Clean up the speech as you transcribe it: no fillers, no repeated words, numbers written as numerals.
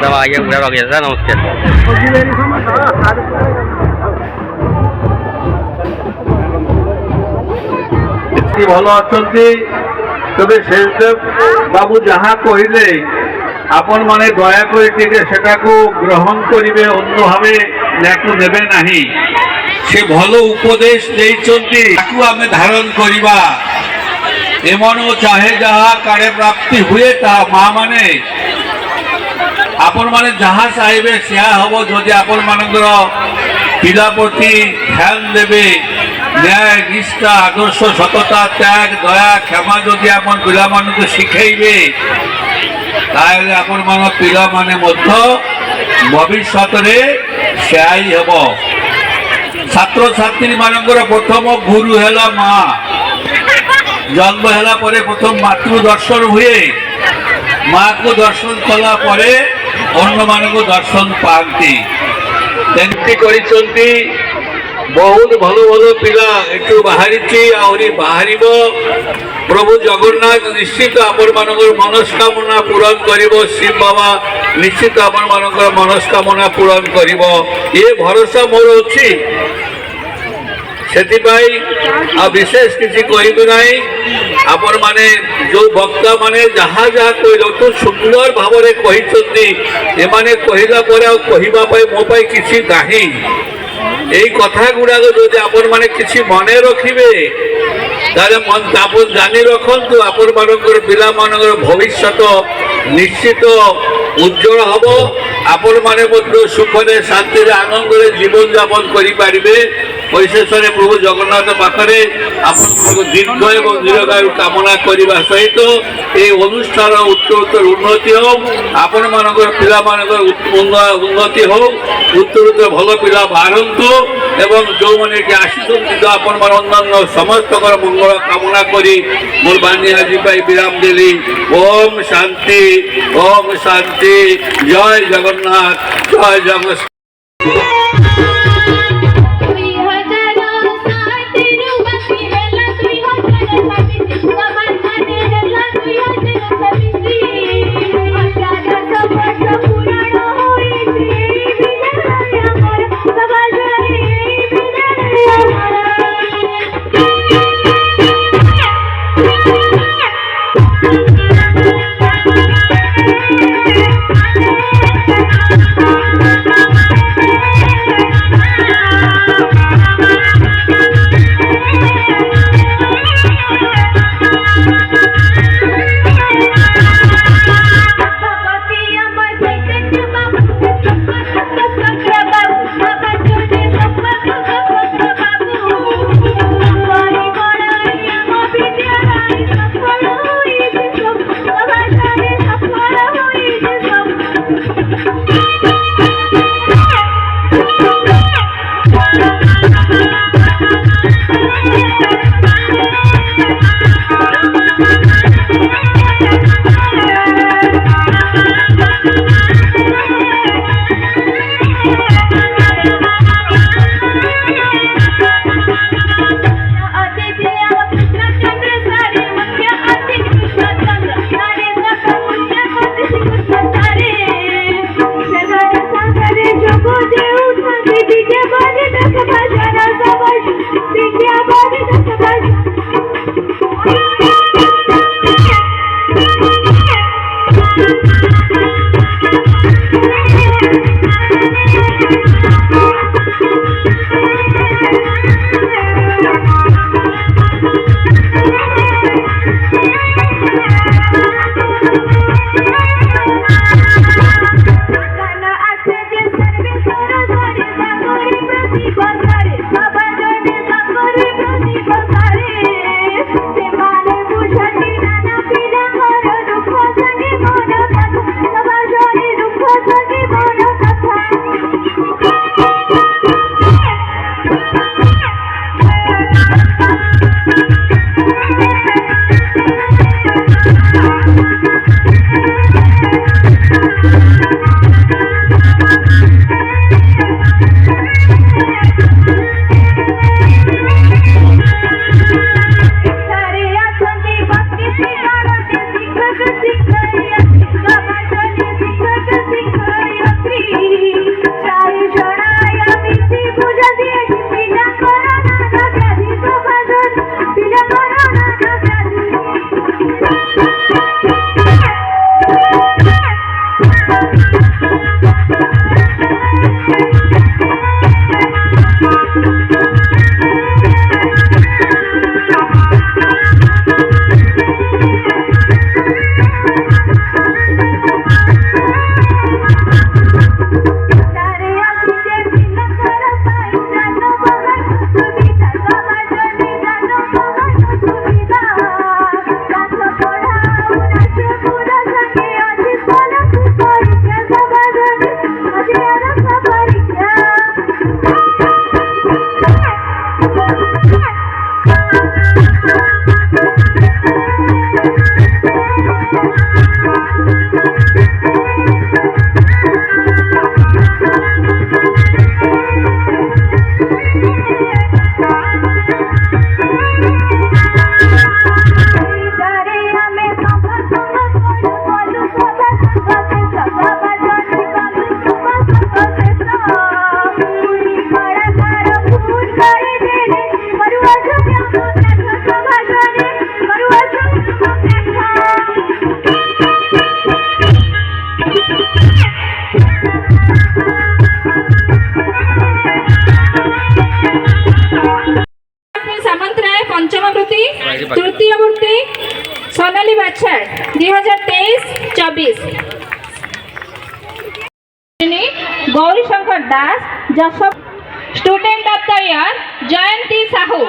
ଆଜ୍ଞା ବୁଢ଼ା ରଖି ସାର୍ ନମସ୍କାର। ଭଲ ଅଛନ୍ତି। ତେବେ ଶେଷଦେବ ବାବୁ ଯାହା କହିଲେ ଆପଣ ମାନେ ଦୟାକରି ଟିକେ ସେଟାକୁ ଗ୍ରହଣ କରିବେ, ଅନ୍ୟ ଭାବେ ଏହାକୁ ନେବେ ନାହିଁ। ସେ ଭଲ ଉପଦେଶ ଦେଇଛନ୍ତି, ତାକୁ ଆମେ ଧାରଣ କରିବା। ଏମାନଙ୍କୁ ଚାହେ ଯାହା କାଳେ ପ୍ରାପ୍ତି ହୁଏ ତାହା ମା ମାନେ ଆପଣ ମାନେ ଯାହା ଚାହିଁବେ ସେହା ହବ ଯଦି ଆପଣ ମାନଙ୍କର ପିଲା ପ୍ରତି ଧ୍ୟାନ ଦେବେ। ନ୍ୟାୟ ନିଷ୍ଠା ଆଦର୍ଶ ସତତା ତ୍ୟାଗ ଦୟା କ୍ଷମା ଯଦି ଆପଣ ପିଲାମାନଙ୍କୁ ଶିଖେଇବେ ତାହେଲେ ଆପଣମାନଙ୍କ ପିଲାମାନେ ମଧ୍ୟ ଭବିଷ୍ୟତରେ ସେୟାଇ ହେବ। ଛାତ୍ରଛାତ୍ରୀ ମାନଙ୍କର ପ୍ରଥମ ଗୁରୁ ହେଲା ମା। ଜନ୍ମ ହେଲା ପରେ ପ୍ରଥମ ମାତୃ ଦର୍ଶନ ହୁଏ। ମାକୁ ଦର୍ଶନ କଲା ପରେ ଅନ୍ୟମାନଙ୍କୁ ଦର୍ଶନ ପାଆନ୍ତି। ଏମିତି କରିଛନ୍ତି। ବହୁତ ଭଲ ଭଲ ପିଲା ଏଠୁ ବାହାରିଛି, ଆହୁରି ବାହାରିବ। ପ୍ରଭୁ ଜଗନ୍ନାଥ ନିଶ୍ଚିତ ଆପଣମାନଙ୍କର ମନସ୍କାମନା ପୂରଣ କରିବ। ଶିବ ବାବା ନିଶ୍ଚିତ ଆପଣମାନଙ୍କର ମନସ୍କାମନା ପୂରଣ କରିବ, ଏ ଭରସା ମୋର ଅଛି। ସେଥିପାଇଁ ଆଉ ବିଶେଷ କିଛି କହିବି ନାହିଁ। ଆପଣମାନେ ଯୋଉ ବକ୍ତା ମାନେ ଯାହା ଯାହା କହିଲେ ଅତି ସୁନ୍ଦର ଭାବରେ କହିଛନ୍ତି। ଏମାନେ କହିଲା ପରେ ଆଉ କହିବା ପାଇଁ ମୋ ପାଇଁ କିଛି ନାହିଁ। এই কথা গুড়াক যদি আপন মানে কিছু মনে রখিবে তাহলে আপন জানি রখন্তু আপন মানকর পিলা মানকর ভবিষ্যৎ নিশ্চিত উজ্জ্বল হব। আপন মানে মধ্য সুখরে শান্তিরে আনন্দরে জীবন যাপন করি পারিবে। পরিশেষে প্রভু জগন্নাথ পাখরে আপনার দীর্ঘ এবং দীর্ঘায়ু কামনা করা সহিত এই অনুষ্ঠান উত্তরোত্তর উন্নতি হোক। আপন মানকর পিলা মানকর উন্নতি হোক, উত্তরোত্তর ভাল পিলা বাড়ন্তু এবং ଯେଉଁମାନେ କି ଆସିଛନ୍ତି ଆପଣଙ୍କର ଅନ୍ୟାନ୍ୟ ସମସ୍ତଙ୍କର ମଙ୍ଗଳ କାମନା କରି ମୋର ବାଣୀ ଆଜି ପାଇଁ ବିରାମ ଦେଲି। ଓମ୍ ଶାନ୍ତି, ଓମ୍ ଶାନ୍ତି। ଜୟ ଜଗନ୍ନାଥ, ଜୟ ଜଗନ୍ନାଥ। पंचम वृत्ति तृतीय वृत्ति सोनाली बाछार 2023-24 गौरी शंकर दास जशोर student of the year Jayanti Sahu.